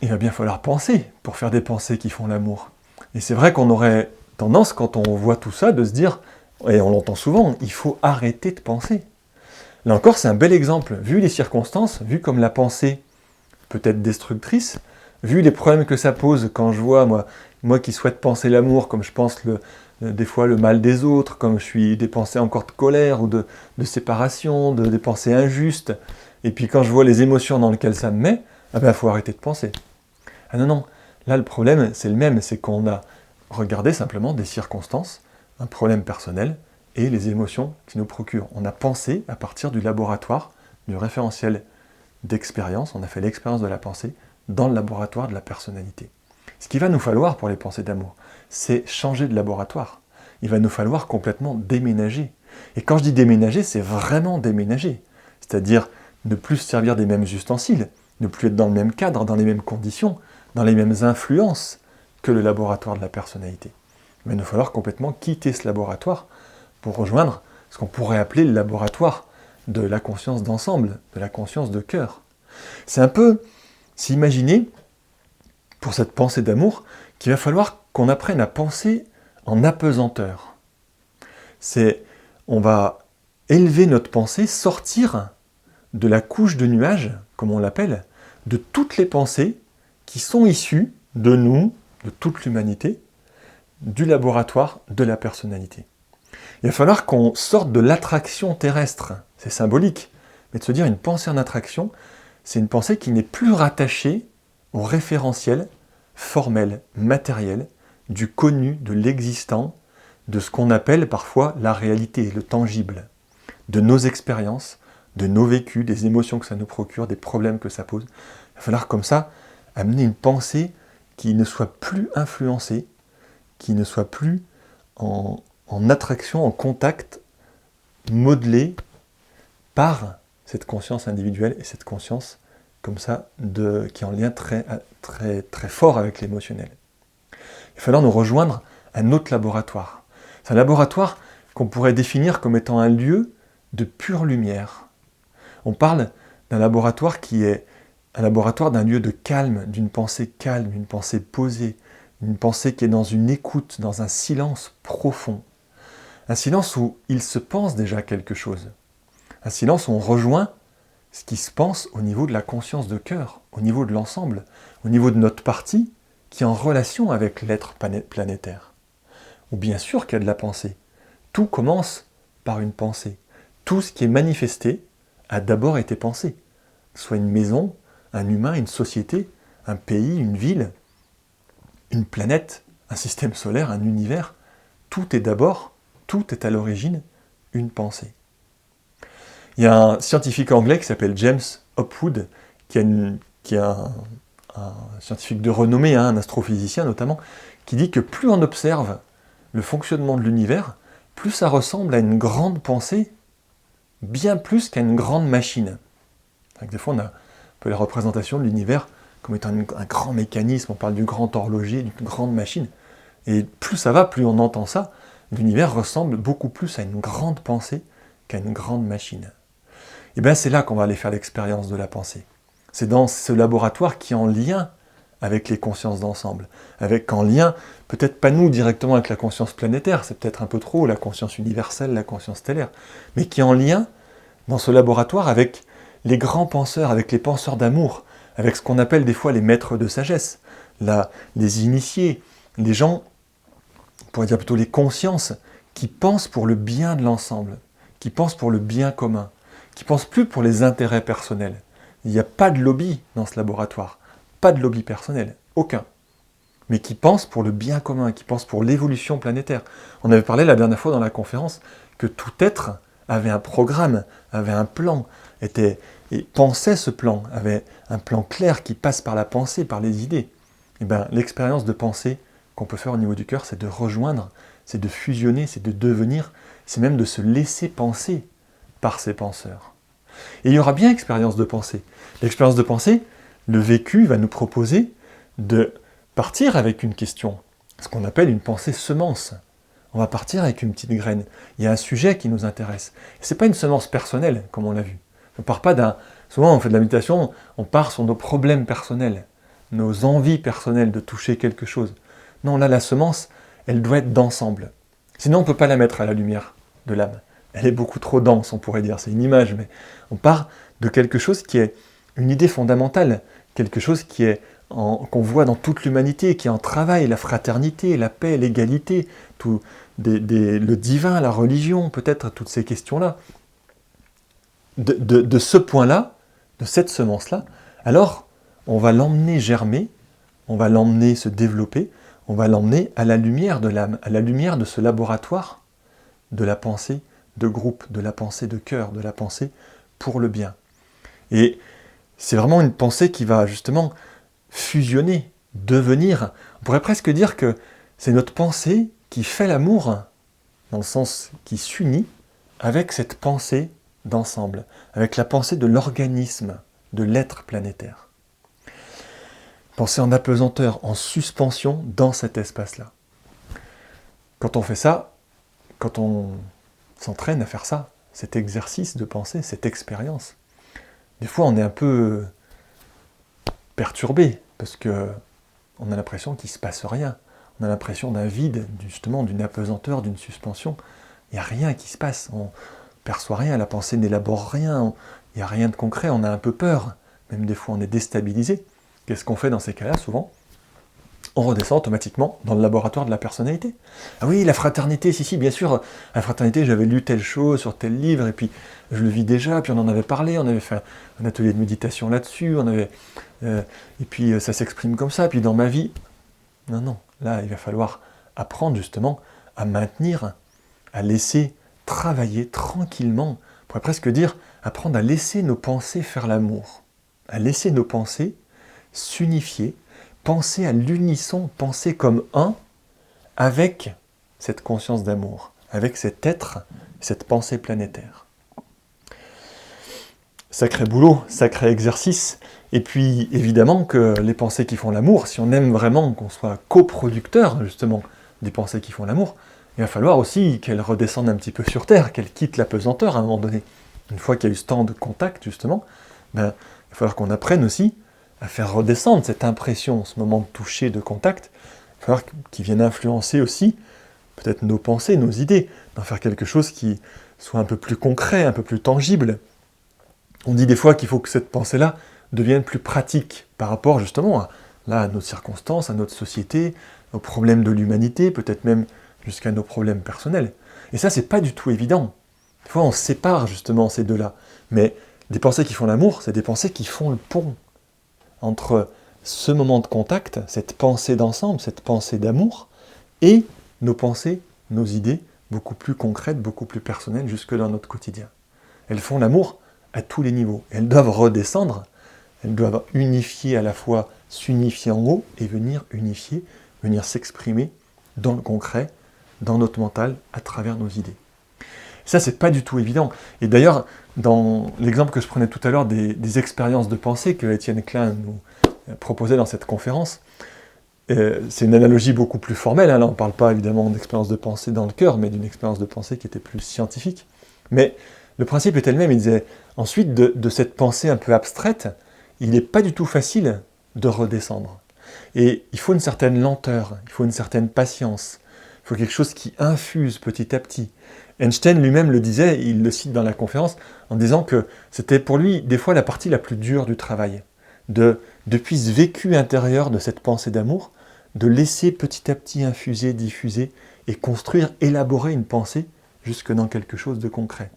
il va bien falloir penser, pour faire des pensées qui font l'amour. Et c'est vrai qu'on aurait tendance, quand on voit tout ça, de se dire, et on l'entend souvent, il faut arrêter de penser. Là encore, c'est un bel exemple, vu les circonstances, vu comme la pensée peut être destructrice, vu les problèmes que ça pose quand je vois, moi qui souhaite penser l'amour, comme je pense des fois le mal des autres, comme je suis des pensées encore de colère ou de séparation, des pensées injustes, et puis quand je vois les émotions dans lesquelles ça me met, il faut arrêter de penser. Ah non, là le problème c'est le même, c'est qu'on a regardé simplement des circonstances, un problème personnel, et les émotions qui nous procurent. On a pensé à partir du laboratoire, du référentiel d'expérience, on a fait l'expérience de la pensée dans le laboratoire de la personnalité. Ce qu'il va nous falloir pour les pensées d'amour, c'est changer de laboratoire. Il va nous falloir complètement déménager. Et quand je dis déménager, c'est vraiment déménager. C'est-à-dire ne plus se servir des mêmes ustensiles, ne plus être dans le même cadre, dans les mêmes conditions, dans les mêmes influences que le laboratoire de la personnalité. Il va nous falloir complètement quitter ce laboratoire pour rejoindre ce qu'on pourrait appeler le laboratoire de la conscience d'ensemble, de la conscience de cœur. C'est un peu s'imaginer, pour cette pensée d'amour, qu'il va falloir qu'on apprenne à penser en apesanteur. On va élever notre pensée, sortir de la couche de nuages, comme on l'appelle, de toutes les pensées qui sont issues de nous, de toute l'humanité, du laboratoire de la personnalité. Il va falloir qu'on sorte de l'attraction terrestre, c'est symbolique, mais de se dire une pensée en attraction, c'est une pensée qui n'est plus rattachée au référentiel formel, matériel, du connu, de l'existant, de ce qu'on appelle parfois la réalité, le tangible, de nos expériences, de nos vécus, des émotions que ça nous procure, des problèmes que ça pose. Il va falloir comme ça amener une pensée qui ne soit plus influencée, qui ne soit plus en attraction, en contact, modelée par cette conscience individuelle et cette conscience comme ça qui est en lien très, très, très fort avec l'émotionnel. Il va falloir nous rejoindre un autre laboratoire. C'est un laboratoire qu'on pourrait définir comme étant un lieu de pure lumière. On parle d'un laboratoire qui est un laboratoire d'un lieu de calme, d'une pensée posée, une pensée qui est dans une écoute, dans un silence profond. Un silence où il se pense déjà quelque chose. Un silence où on rejoint ce qui se pense au niveau de la conscience de cœur, au niveau de l'ensemble, au niveau de notre partie qui est en relation avec l'être planétaire. Ou bien sûr qu'il y a de la pensée. Tout commence par une pensée. Tout ce qui est manifesté a d'abord été pensé. Soit une maison, un humain, une société, un pays, une ville, une planète, un système solaire, un univers. Tout est à l'origine une pensée. Il y a un scientifique anglais qui s'appelle James Hopwood, qui est un scientifique de renommée, un astrophysicien notamment, qui dit que plus on observe le fonctionnement de l'univers, plus ça ressemble à une grande pensée, bien plus qu'à une grande machine. Des fois, on a un peu la représentation de l'univers comme étant un grand mécanisme, on parle du grand horloger, d'une grande machine. Et plus ça va, plus on entend ça, l'univers ressemble beaucoup plus à une grande pensée qu'à une grande machine. Et bien c'est là qu'on va aller faire l'expérience de la pensée. C'est dans ce laboratoire qui est en lien avec les consciences d'ensemble, avec en lien, peut-être pas nous directement avec la conscience planétaire, c'est peut-être un peu trop, la conscience universelle, la conscience stellaire, mais qui est en lien dans ce laboratoire avec les grands penseurs, avec les penseurs d'amour, avec ce qu'on appelle des fois les maîtres de sagesse, les initiés, les gens, on pourrait dire plutôt les consciences, qui pensent pour le bien de l'ensemble, qui pensent pour le bien commun, qui pensent plus pour les intérêts personnels. Il n'y a pas de lobby dans ce laboratoire, pas de lobby personnel, aucun, mais qui pensent pour le bien commun, qui pensent pour l'évolution planétaire. On avait parlé la dernière fois dans la conférence que tout être avait un programme, avait un plan, et pensait ce plan, avait un plan clair qui passe par la pensée, par les idées. Et bien, l'expérience de pensée qu'on peut faire au niveau du cœur, c'est de rejoindre, c'est de fusionner, c'est de devenir, c'est même de se laisser penser par ces penseurs. Et il y aura bien expérience de pensée. L'expérience de pensée, le vécu va nous proposer de partir avec une question, ce qu'on appelle une pensée semence. On va partir avec une petite graine. Il y a un sujet qui nous intéresse. Ce n'est pas une semence personnelle, comme on l'a vu. On part pas d'un... Souvent, on fait de la méditation, on part sur nos problèmes personnels, nos envies personnelles de toucher quelque chose. Non, là, la semence, elle doit être d'ensemble. Sinon, on ne peut pas la mettre à la lumière de l'âme. Elle est beaucoup trop dense, on pourrait dire. C'est une image, mais on part de quelque chose qui est une idée fondamentale, quelque chose qui est qu'on voit dans toute l'humanité, qui est en travail, la fraternité, la paix, l'égalité, le divin, la religion, peut-être toutes ces questions-là. De ce point-là, de cette semence-là, alors on va l'emmener germer, on va l'emmener se développer, on va l'emmener à la lumière de l'âme, à la lumière de ce laboratoire de la pensée de groupe, de la pensée de cœur, de la pensée pour le bien. Et c'est vraiment une pensée qui va justement fusionner, devenir. On pourrait presque dire que c'est notre pensée qui fait l'amour, dans le sens qui s'unit avec cette pensée d'ensemble, avec la pensée de l'organisme, de l'être planétaire. Pensée en apesanteur, en suspension dans cet espace-là. Quand on fait ça, quand on s'entraîne à faire ça, cet exercice de pensée, cette expérience, des fois on est un peu perturbé, parce que on a l'impression qu'il ne se passe rien. On a l'impression d'un vide, justement d'une apesanteur, d'une suspension. Il n'y a rien qui se passe, on ne perçoit rien, la pensée n'élabore rien, il n'y a rien de concret, on a un peu peur, même des fois on est déstabilisé. Qu'est-ce qu'on fait dans ces cas-là, souvent ? On redescend automatiquement dans le laboratoire de la personnalité. Ah oui, la fraternité, si, bien sûr, la fraternité, j'avais lu telle chose sur tel livre, et puis je le vis déjà, puis on en avait parlé, on avait fait un atelier de méditation là-dessus, et puis ça s'exprime comme ça, puis dans ma vie... Non, là, il va falloir apprendre justement à maintenir, à laisser travailler tranquillement, on pourrait presque dire, apprendre à laisser nos pensées faire l'amour, à laisser nos pensées s'unifier, penser à l'unisson, penser comme un, avec cette conscience d'amour, avec cet être, cette pensée planétaire. Sacré boulot, sacré exercice, et puis évidemment que les pensées qui font l'amour, si on aime vraiment qu'on soit coproducteur justement des pensées qui font l'amour, il va falloir aussi qu'elles redescendent un petit peu sur Terre, qu'elles quittent la pesanteur à un moment donné. Une fois qu'il y a eu ce temps de contact justement, il va falloir qu'on apprenne aussi à faire redescendre cette impression, ce moment de toucher, de contact. Il va falloir qu'il vienne influencer aussi peut-être nos pensées, nos idées, d'en faire quelque chose qui soit un peu plus concret, un peu plus tangible. On dit des fois qu'il faut que cette pensée-là devienne plus pratique par rapport justement à nos circonstances, à notre société, aux problèmes de l'humanité, peut-être même jusqu'à nos problèmes personnels. Et ça, c'est pas du tout évident. Des fois, on sépare justement ces deux-là. Mais des pensées qui font l'amour, c'est des pensées qui font le pont entre ce moment de contact, cette pensée d'ensemble, cette pensée d'amour, et nos pensées, nos idées, beaucoup plus concrètes, beaucoup plus personnelles, jusque dans notre quotidien. Elles font l'amour à tous les niveaux. Elles doivent redescendre, elles doivent unifier à la fois, s'unifier en haut, et venir unifier, venir s'exprimer dans le concret, dans notre mental, à travers nos idées. Ça, c'est pas du tout évident. Et d'ailleurs, dans l'exemple que je prenais tout à l'heure des expériences de pensée que Étienne Klein nous proposait dans cette conférence, c'est une analogie beaucoup plus formelle. Là, on ne parle pas évidemment d'expérience de pensée dans le cœur, mais d'une expérience de pensée qui était plus scientifique. Mais le principe était le même. Il disait, ensuite, de cette pensée un peu abstraite, il n'est pas du tout facile de redescendre. Et il faut une certaine lenteur, il faut une certaine patience, il faut quelque chose qui infuse petit à petit. Einstein lui-même le disait, il le cite dans la conférence, en disant que c'était pour lui des fois la partie la plus dure du travail, depuis ce vécu intérieur de cette pensée d'amour, de laisser petit à petit infuser, diffuser et construire, élaborer une pensée jusque dans quelque chose de concret.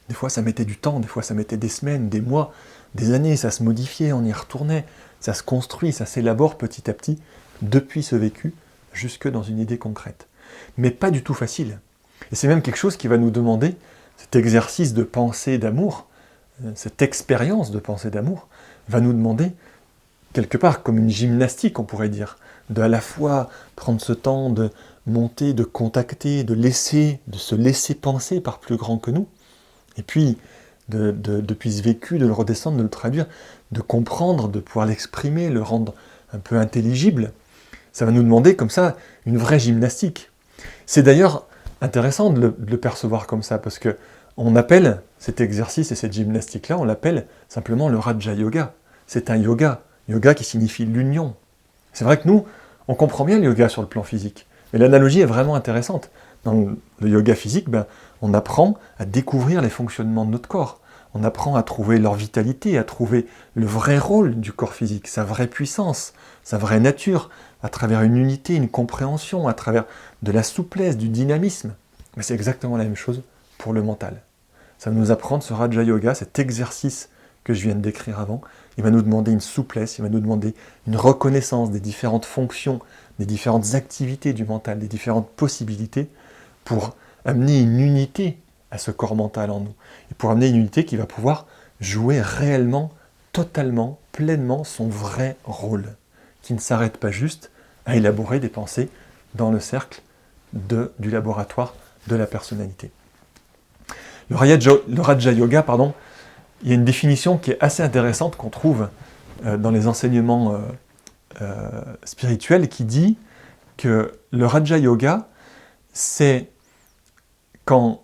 Des fois ça mettait du temps, des fois ça mettait des semaines, des mois, des années, ça se modifiait, on y retournait, ça se construit, ça s'élabore petit à petit, depuis ce vécu jusque dans une idée concrète. Mais pas du tout facile. Et c'est même quelque chose qui va nous demander, cet exercice de pensée d'amour, cette expérience de pensée d'amour, va nous demander, quelque part comme une gymnastique on pourrait dire, de à la fois prendre ce temps de monter, de contacter, de se laisser penser par plus grand que nous, et puis depuis ce vécu, de le redescendre, de le traduire, de comprendre, de pouvoir l'exprimer, le rendre un peu intelligible. Ça va nous demander comme ça une vraie gymnastique. C'est d'ailleurs intéressant de le percevoir comme ça, parce que on appelle cet exercice et cette gymnastique-là, on l'appelle simplement le Raja Yoga. C'est un yoga qui signifie l'union. C'est vrai que nous, on comprend bien le yoga sur le plan physique, mais l'analogie est vraiment intéressante. Dans le yoga physique, on apprend à découvrir les fonctionnements de notre corps. On apprend à trouver leur vitalité, à trouver le vrai rôle du corps physique, sa vraie puissance, sa vraie nature, à travers une unité, une compréhension, à travers de la souplesse, du dynamisme. Mais c'est exactement la même chose pour le mental. Ça va nous apprendre ce Raja Yoga, cet exercice que je viens de décrire avant. Il va nous demander une souplesse, il va nous demander une reconnaissance des différentes fonctions, des différentes activités du mental, des différentes possibilités pour amener une unité à ce corps mental en nous. Et pour amener une unité qui va pouvoir jouer réellement, totalement, pleinement son vrai rôle, qui ne s'arrête pas juste à élaborer des pensées dans le cercle du laboratoire de la personnalité. Le Raja Yoga, il y a une définition qui est assez intéressante qu'on trouve dans les enseignements spirituels qui dit que le Raja Yoga, c'est quand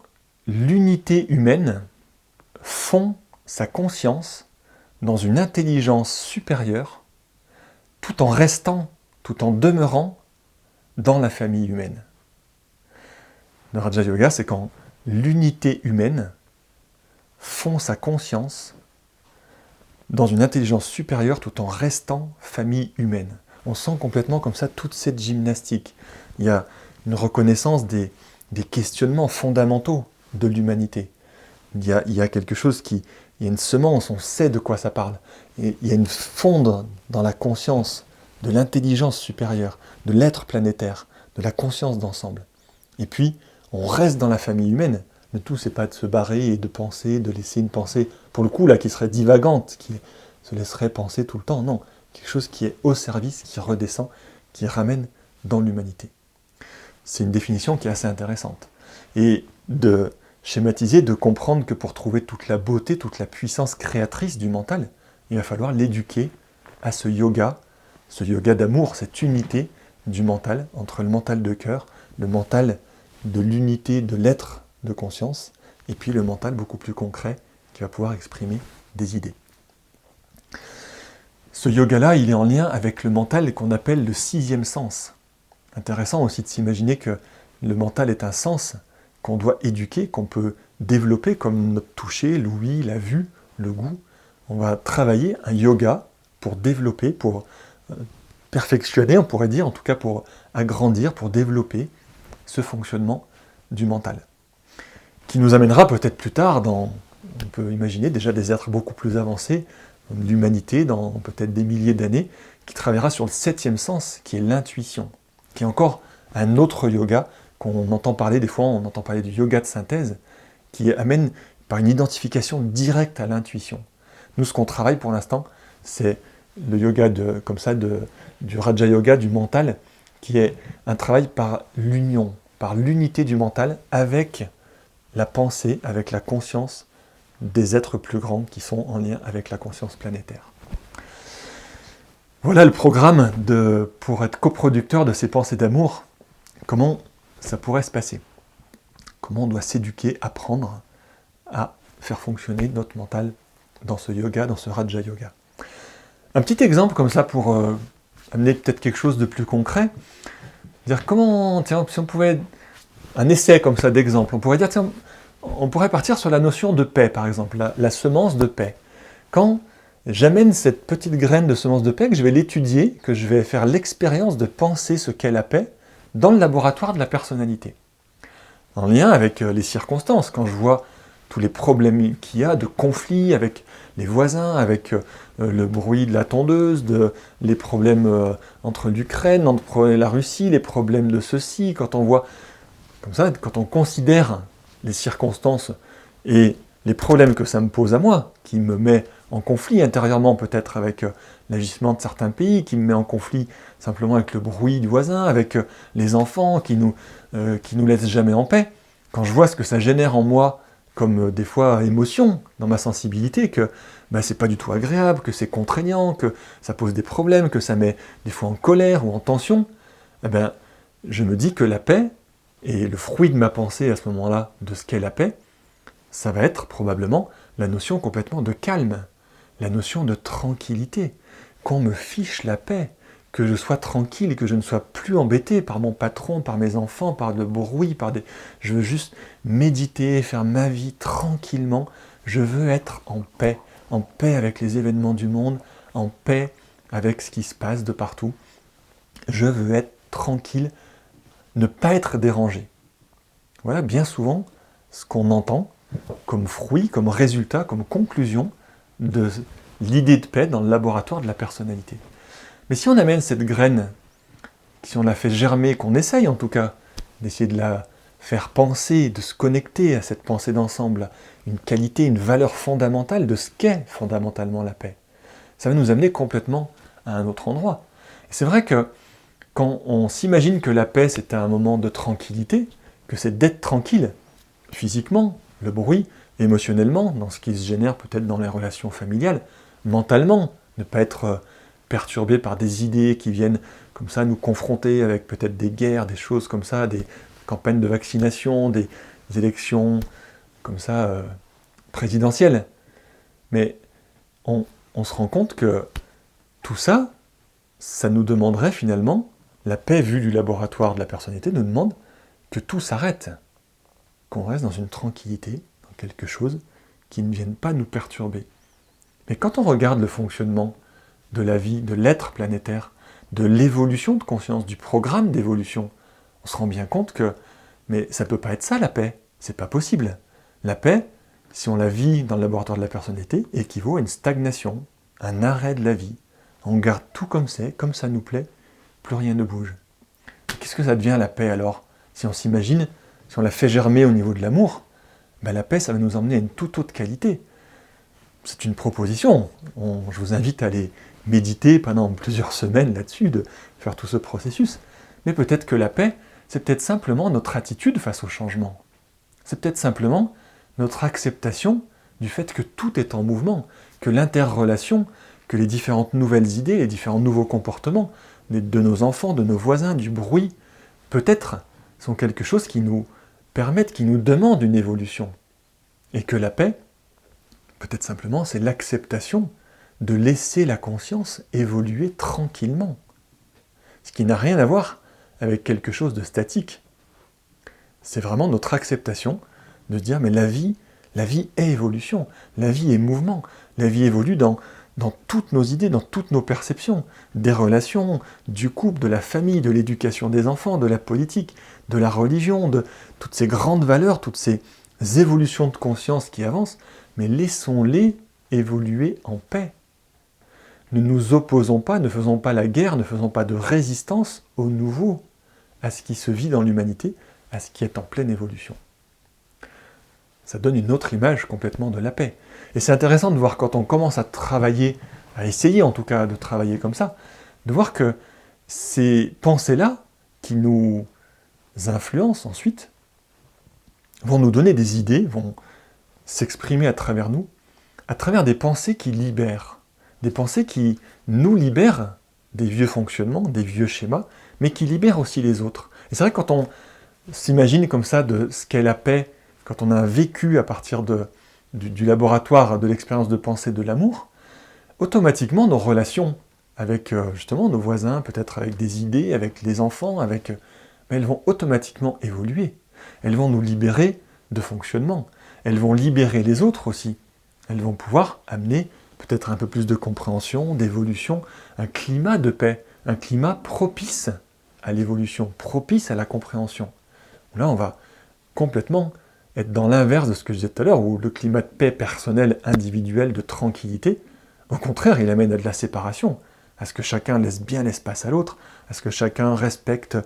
l'unité humaine fond sa conscience dans une intelligence supérieure tout en demeurant dans la famille humaine. Le Raja Yoga, c'est quand l'unité humaine fond sa conscience dans une intelligence supérieure tout en restant famille humaine. On sent complètement comme ça toute cette gymnastique. Il y a une reconnaissance des questionnements fondamentaux de l'humanité. Il y a quelque chose il y a une semence, on sait de quoi ça parle. Et il y a une fonde dans la conscience de l'intelligence supérieure, de l'être planétaire, de la conscience d'ensemble. Et puis, on reste dans la famille humaine. Le tout, c'est pas de se barrer et de penser, de laisser une pensée, pour le coup, là, qui serait divagante, qui se laisserait penser tout le temps. Non, quelque chose qui est au service, qui redescend, qui ramène dans l'humanité. C'est une définition qui est assez intéressante. Et de schématiser, de comprendre que pour trouver toute la beauté, toute la puissance créatrice du mental, il va falloir l'éduquer à ce yoga d'amour, cette unité du mental, entre le mental de cœur, le mental de l'unité de l'être de conscience, et puis le mental beaucoup plus concret qui va pouvoir exprimer des idées. Ce yoga-là, il est en lien avec le mental qu'on appelle le sixième sens. Intéressant aussi de s'imaginer que le mental est un sens qu'on doit éduquer, qu'on peut développer comme notre toucher, l'ouïe, la vue, le goût. On va travailler un yoga pour développer, pour perfectionner, on pourrait dire, en tout cas pour agrandir, pour développer ce fonctionnement du mental. Qui nous amènera peut-être plus tard on peut imaginer déjà des êtres beaucoup plus avancés, l'humanité dans peut-être des milliers d'années, qui travaillera sur le septième sens, qui est l'intuition, qui est encore un autre yoga qu'on entend parler, des fois on entend parler du yoga de synthèse, qui amène par une identification directe à l'intuition. Nous, ce qu'on travaille pour l'instant, c'est le yoga du Raja Yoga, du mental, qui est un travail par l'union, par l'unité du mental avec la pensée, avec la conscience des êtres plus grands qui sont en lien avec la conscience planétaire. Voilà le programme pour être coproducteur de ces pensées d'amour. Comment ça pourrait se passer? Comment on doit s'éduquer, apprendre à faire fonctionner notre mental dans ce yoga, dans ce Raja Yoga. Un petit exemple comme ça pour amener peut-être quelque chose de plus concret. Dire comment, tiens, si on pouvait, un essai comme ça d'exemple, on pourrait dire, tiens, on pourrait partir sur la notion de paix, par exemple, la semence de paix. Quand j'amène cette petite graine de semence de paix, que je vais l'étudier, que je vais faire l'expérience de penser ce qu'est la paix dans le laboratoire de la personnalité. En lien avec les circonstances, quand je vois tous les problèmes qu'il y a de conflits avec les voisins, avec le bruit de la tondeuse, les problèmes entre l'Ukraine, entre la Russie, les problèmes de ceci, quand on voit, comme ça, quand on considère les circonstances et les problèmes que ça me pose à moi, qui me met en conflit intérieurement peut-être avec l'agissement de certains pays, qui me met en conflit simplement avec le bruit du voisin, avec les enfants qui nous laissent jamais en paix, quand je vois ce que ça génère en moi comme des fois émotion dans ma sensibilité, que c'est pas du tout agréable, que c'est contraignant, que ça pose des problèmes, que ça met des fois en colère ou en tension, je me dis que la paix, et le fruit de ma pensée à ce moment-là, de ce qu'est la paix, ça va être probablement la notion complètement de calme, la notion de tranquillité, qu'on me fiche la paix, que je sois tranquille, que je ne sois plus embêté par mon patron, par mes enfants, par le bruit, Je veux juste méditer, faire ma vie tranquillement. Je veux être en paix avec les événements du monde, en paix avec ce qui se passe de partout. Je veux être tranquille, ne pas être dérangé. Voilà bien souvent ce qu'on entend comme fruit, comme résultat, comme conclusion de l'idée de paix dans le laboratoire de la personnalité. Mais si on amène cette graine, si on la fait germer, qu'on essaye en tout cas d'essayer de la faire penser, de se connecter à cette pensée d'ensemble, une qualité, une valeur fondamentale de ce qu'est fondamentalement la paix, ça va nous amener complètement à un autre endroit. Et c'est vrai que quand on s'imagine que la paix c'est un moment de tranquillité, que c'est d'être tranquille, physiquement, le bruit, émotionnellement, dans ce qui se génère peut-être dans les relations familiales, mentalement, ne pas être perturbé par des idées qui viennent comme ça nous confronter avec peut-être des guerres, des choses comme ça, des campagnes de vaccination, des élections comme ça présidentielles. Mais on se rend compte que tout ça, ça nous demanderait finalement, la paix vue du laboratoire de la personnalité nous demande que tout s'arrête, qu'on reste dans une tranquillité, dans quelque chose qui ne vienne pas nous perturber. Mais quand on regarde le fonctionnement de la vie, de l'être planétaire, de l'évolution de conscience, du programme d'évolution, on se rend bien compte que mais ça ne peut pas être ça la paix, c'est pas possible. La paix, si on la vit dans le laboratoire de la personnalité, équivaut à une stagnation, un arrêt de la vie. On garde tout comme c'est, comme ça nous plaît, plus rien ne bouge. Qu'est-ce que ça devient la paix alors? Si on s'imagine, si on la fait germer au niveau de l'amour, la paix ça va nous emmener à une toute autre qualité. C'est une proposition, je vous invite à aller méditer pendant plusieurs semaines là-dessus, de faire tout ce processus. Mais peut-être que la paix, c'est peut-être simplement notre attitude face au changement. C'est peut-être simplement notre acceptation du fait que tout est en mouvement, que l'interrelation, que les différentes nouvelles idées, les différents nouveaux comportements de nos enfants, de nos voisins, du bruit, peut-être sont quelque chose qui nous permettent, qui nous demandent une évolution. Et que la paix, peut-être simplement, c'est l'acceptation de laisser la conscience évoluer tranquillement. Ce qui n'a rien à voir avec quelque chose de statique. C'est vraiment notre acceptation de se dire, mais la vie est évolution, la vie est mouvement, la vie évolue dans toutes nos idées, dans toutes nos perceptions, des relations, du couple, de la famille, de l'éducation des enfants, de la politique, de la religion, de toutes ces grandes valeurs, toutes ces évolutions de conscience qui avancent, mais laissons-les évoluer en paix. Ne nous opposons pas, ne faisons pas la guerre, ne faisons pas de résistance au nouveau, à ce qui se vit dans l'humanité, à ce qui est en pleine évolution. Ça donne une autre image complètement de la paix. Et c'est intéressant de voir quand on commence à travailler, à essayer en tout cas de travailler comme ça, de voir que ces pensées-là, qui nous influencent ensuite, vont nous donner des idées, vont s'exprimer à travers nous, à travers des pensées qui libèrent. Des pensées qui nous libèrent des vieux fonctionnements, des vieux schémas, mais qui libèrent aussi les autres. Et c'est vrai que quand on s'imagine comme ça de ce qu'est la paix, quand on a vécu à partir du laboratoire de l'expérience de pensée de l'amour, automatiquement nos relations avec justement nos voisins, peut-être avec des idées, avec les enfants, elles vont automatiquement évoluer. Elles vont nous libérer de fonctionnement. Elles vont libérer les autres aussi. Elles vont pouvoir amener peut-être un peu plus de compréhension, d'évolution, un climat de paix, un climat propice à l'évolution, propice à la compréhension. Là, on va complètement être dans l'inverse de ce que je disais tout à l'heure, où le climat de paix personnel, individuel, de tranquillité, au contraire, il amène à de la séparation, à ce que chacun laisse bien l'espace à l'autre, à ce que chacun respecte,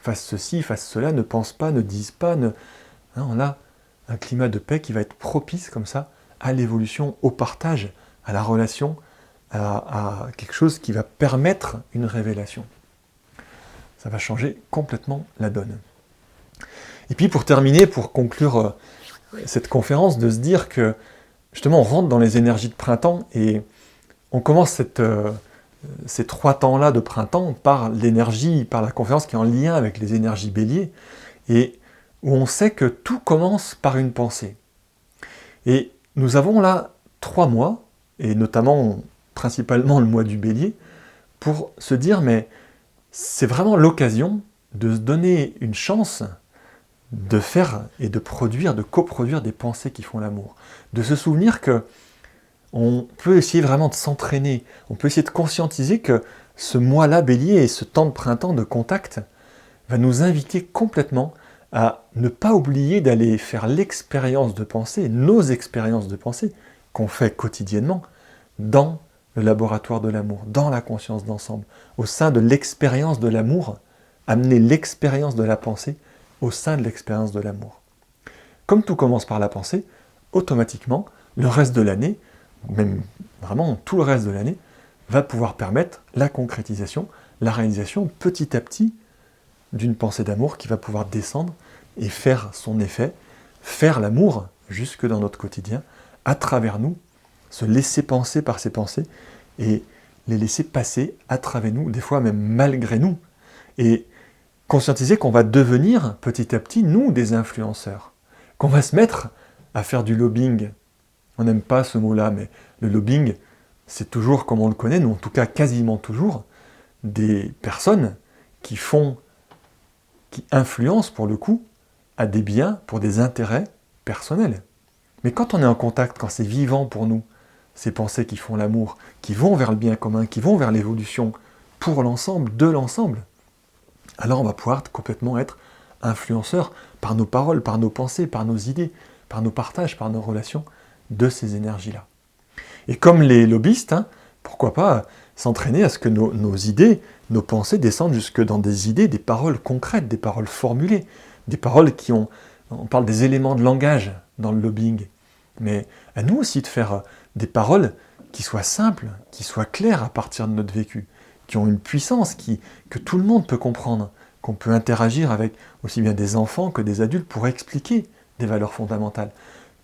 fasse ceci, fasse cela, ne pense pas, ne dise pas. Non, on a un climat de paix qui va être propice comme ça à l'évolution, au partage, à la relation, à quelque chose qui va permettre une révélation. Ça va changer complètement la donne. Et puis pour terminer, pour conclure cette conférence, de se dire que justement on rentre dans les énergies de printemps et on commence ces 3 temps-là de printemps par l'énergie, par la conférence qui est en lien avec les énergies béliers, et où on sait que tout commence par une pensée. Et nous avons là 3 mois, et notamment principalement le mois du bélier, pour se dire mais c'est vraiment l'occasion de se donner une chance de faire et de produire, de coproduire des pensées qui font l'amour. De se souvenir que on peut essayer vraiment de s'entraîner, on peut essayer de conscientiser que ce mois-là bélier et ce temps de printemps de contact va nous inviter complètement à ne pas oublier d'aller faire l'expérience de pensée, nos expériences de pensée qu'on fait quotidiennement dans le laboratoire de l'amour, dans la conscience d'ensemble, au sein de l'expérience de l'amour, amener l'expérience de la pensée au sein de l'expérience de l'amour. Comme tout commence par la pensée, automatiquement, le reste de l'année, même vraiment tout le reste de l'année, va pouvoir permettre la concrétisation, la réalisation petit à petit d'une pensée d'amour qui va pouvoir descendre et faire son effet, faire l'amour jusque dans notre quotidien, à travers nous, se laisser penser par ses pensées et les laisser passer à travers nous, des fois même malgré nous, et conscientiser qu'on va devenir petit à petit, nous, des influenceurs, qu'on va se mettre à faire du lobbying. On n'aime pas ce mot-là, mais le lobbying, c'est toujours, comme on le connaît, ou en tout cas quasiment toujours, des personnes qui influencent pour le coup, à des biens, pour des intérêts personnels. Mais quand on est en contact, quand c'est vivant pour nous, ces pensées qui font l'amour, qui vont vers le bien commun, qui vont vers l'évolution, pour l'ensemble, de l'ensemble, alors on va pouvoir complètement être influenceur par nos paroles, par nos pensées, par nos idées, par nos partages, par nos relations de ces énergies-là. Et comme les lobbyistes, pourquoi pas s'entraîner à ce que nos idées, nos pensées descendent jusque dans des idées, des paroles concrètes, des paroles formulées, des paroles on parle des éléments de langage dans le lobbying, mais à nous aussi de faire des paroles qui soient simples, qui soient claires à partir de notre vécu, qui ont une puissance que tout le monde peut comprendre, qu'on peut interagir avec aussi bien des enfants que des adultes pour expliquer des valeurs fondamentales.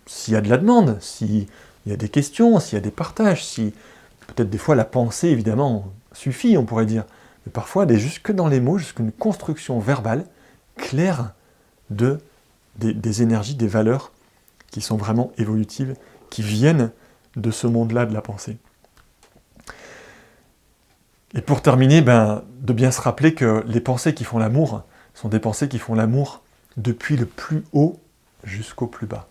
S'il y a de la demande, s'il y a des questions, s'il y a des partages, si peut-être des fois la pensée évidemment suffit, on pourrait dire, mais parfois jusque dans les mots, jusqu'à une construction verbale claire des énergies, des valeurs qui sont vraiment évolutives, qui viennent de ce monde-là de la pensée. Et pour terminer, de bien se rappeler que les pensées qui font l'amour sont des pensées qui font l'amour depuis le plus haut jusqu'au plus bas.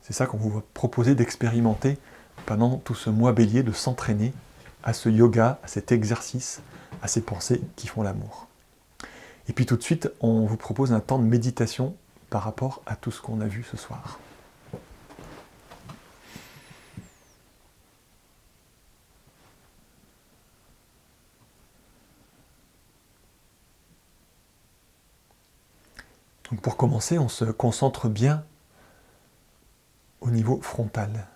C'est ça qu'on vous proposer d'expérimenter pendant tout ce mois bélier, de s'entraîner à ce yoga, à cet exercice, à ces pensées qui font l'amour. Et puis tout de suite, on vous propose un temps de méditation par rapport à tout ce qu'on a vu ce soir. Donc pour commencer, on se concentre bien au niveau frontal.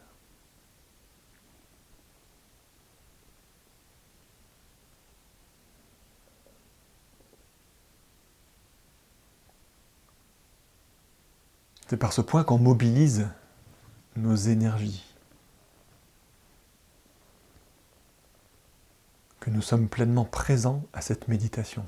C'est par ce point qu'on mobilise nos énergies, que nous sommes pleinement présents à cette méditation.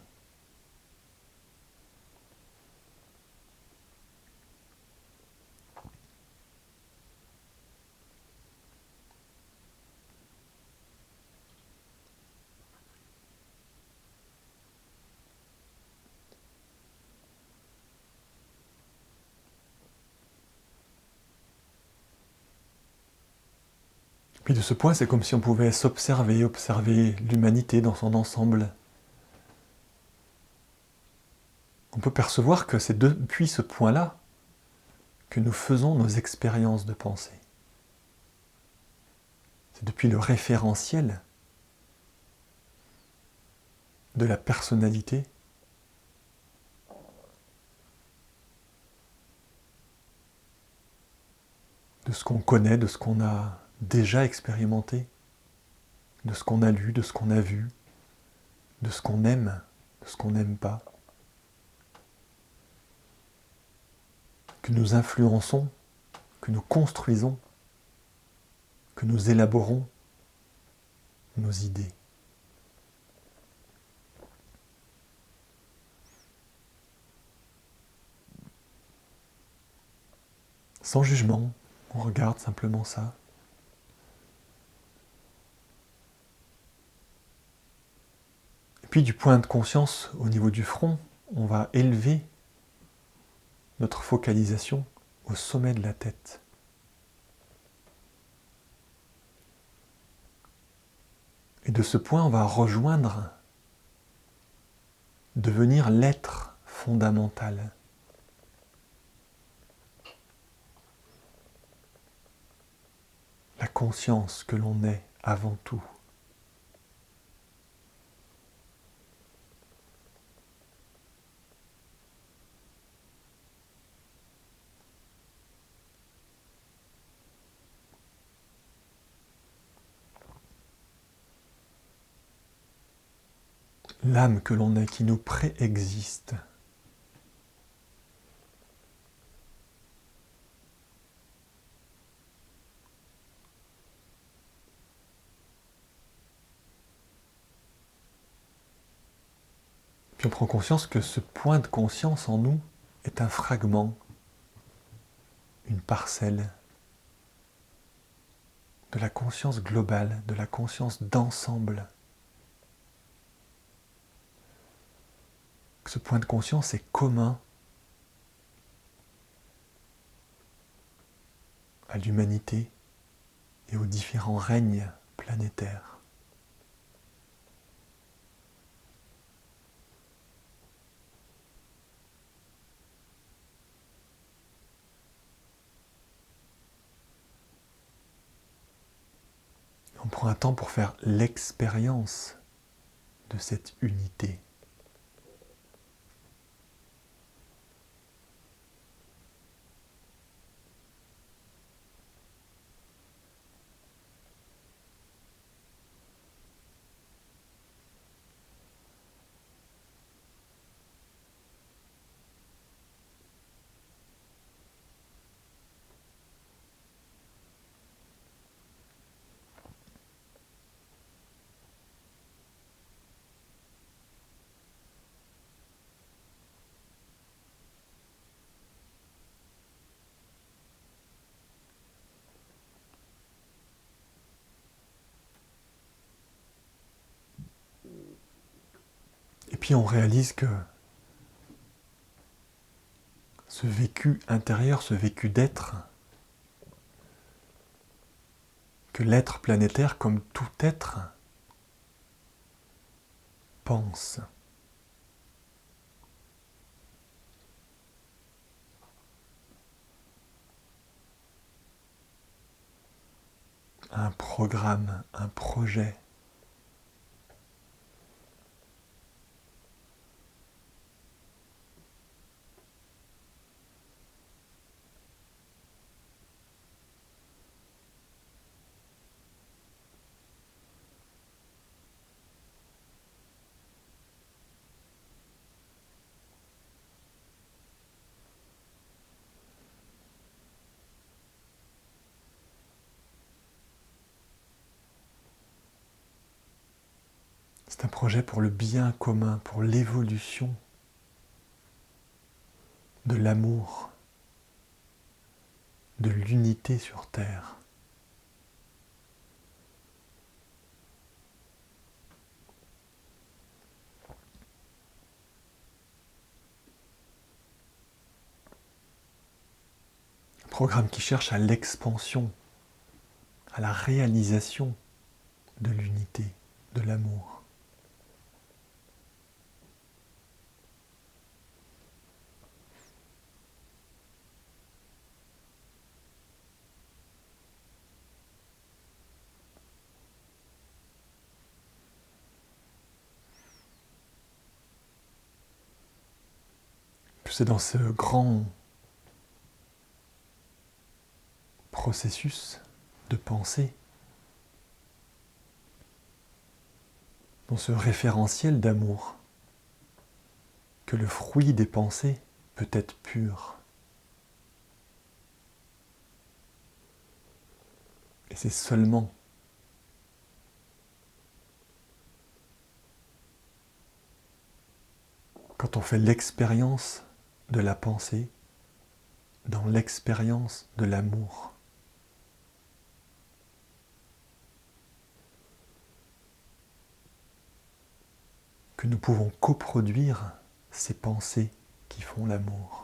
Puis de ce point, c'est comme si on pouvait s'observer, observer l'humanité dans son ensemble. On peut percevoir que c'est depuis ce point-là que nous faisons nos expériences de pensée. C'est depuis le référentiel de la personnalité de ce qu'on connaît, de ce qu'on a déjà expérimenté, de ce qu'on a lu, de ce qu'on a vu, de ce qu'on aime, de ce qu'on n'aime pas, que nous influençons, que nous construisons, que nous élaborons nos idées. Sans jugement, on regarde simplement ça. Et puis du point de conscience au niveau du front, on va élever notre focalisation au sommet de la tête. Et de ce point, on va rejoindre, devenir l'être fondamental. La conscience que l'on est avant tout. L'âme que l'on est qui nous préexiste. Puis on prend conscience que ce point de conscience en nous est un fragment, une parcelle de la conscience globale, de la conscience d'ensemble. Que ce point de conscience est commun à l'humanité et aux différents règnes planétaires. On prend un temps pour faire l'expérience de cette unité. Et puis on réalise que ce vécu intérieur, ce vécu d'être, que l'être planétaire, comme tout être, pense. Un programme, un projet. C'est un projet pour le bien commun, pour l'évolution de l'amour, de l'unité sur Terre. Un programme qui cherche à l'expansion, à la réalisation de l'unité, de l'amour. C'est dans ce grand processus de pensée, dans ce référentiel d'amour, que le fruit des pensées peut être pur. Et c'est seulement quand on fait l'expérience de la pensée, dans l'expérience de l'amour, que nous pouvons coproduire ces pensées qui font l'amour.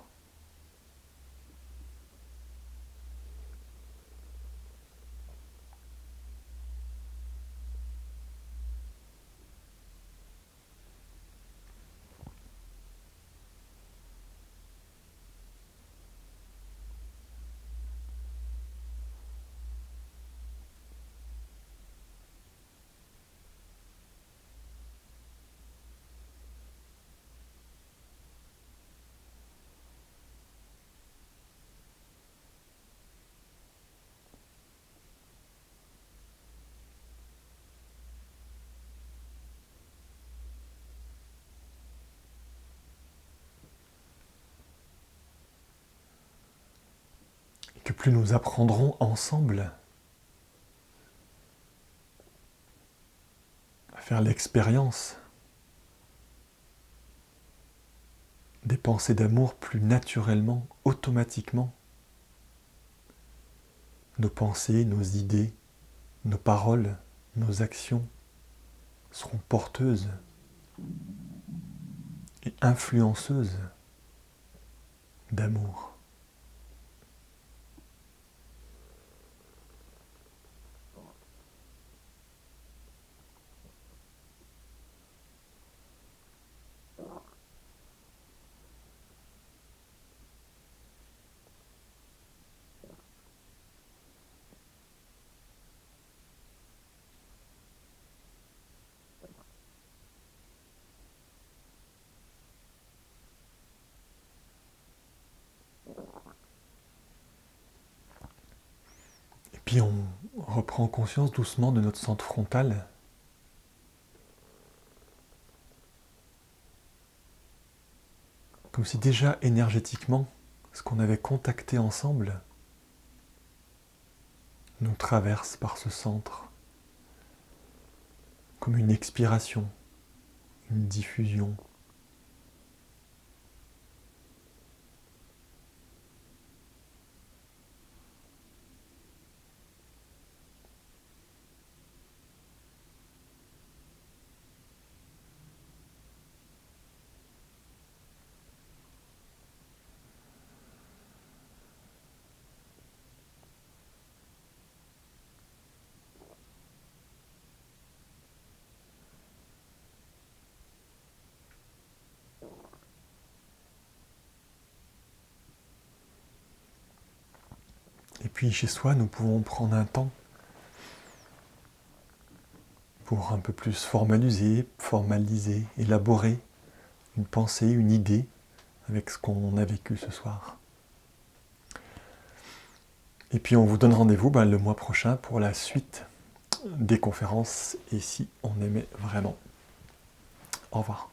Que plus nous apprendrons ensemble à faire l'expérience des pensées d'amour plus naturellement, automatiquement, nos pensées, nos idées, nos paroles, nos actions seront porteuses et influenceuses d'amour. Puis on reprend conscience doucement de notre centre frontal. Comme si déjà énergétiquement, ce qu'on avait contacté ensemble nous traverse par ce centre, comme une expiration, une diffusion. Et puis chez soi, nous pouvons prendre un temps pour un peu plus formaliser, élaborer une pensée, une idée avec ce qu'on a vécu ce soir. Et puis on vous donne rendez-vous le mois prochain pour la suite des conférences, et si on aimait vraiment. Au revoir.